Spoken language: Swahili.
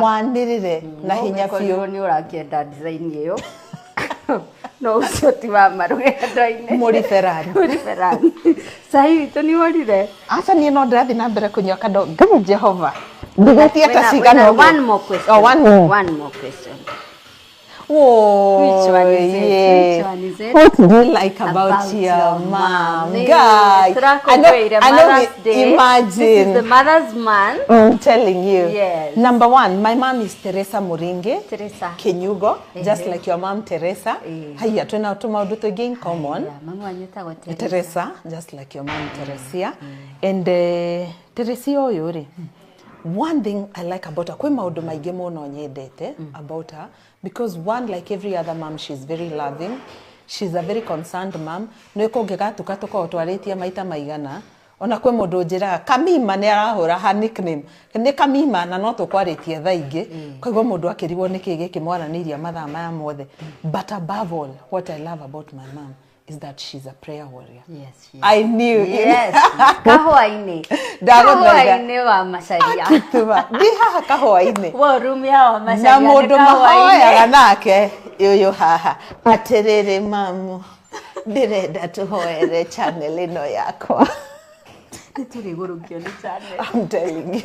mwandirire na hinya biũ ni ũrakĩenda design ĩyo no ũcio ti wa marũgendo-inĩ muri Ferrari sahi witũ nĩ worire aca niĩ no ndĩrathiĩ na mbere kũnyua kando ngai Jehova ndigatie tacigana one more question one more question. Oh, which one is it? What do you like about your mom? Guys, I know, imagine. This is the mother's man. I'm telling you. Yes. Number one, my mom is Teresa Muringe. Teresa. Kenyugo, just like your mom, Teresa. Hiya, tuna tumaudu tugi in common. Mama anyetagwo Teresa, just like your mom, Teresia. And Teresa oyuri. One thing I like about her, kwe maudu maige mono nyendete about her, because one, like every other mom, she's very loving. She's a very concerned mom. No iko ngegatuka tuko twaritia maita maigana. Ona kwe mundu njiraga Kamima ni arahura ha nickname. Ni Kamima na no tukwaritia thaingi. Koguo mundu akiriwo niki giki mwaraniria mathaa maya mothe. But above all, what I love about my mom is that she's a prayer warrior. Yes. I knew. Yes. Kahua-ini. Kahua-ini wa macharia. Tuba. Di haha kahua-ini. Wo room ya wa macharia. Na mundu mahoyaga nake. Yuyu haha. Atiriri mamu. Ndirenda tuhoere channel ino yakwa. Nituri gurukio ni channel. I'm telling you.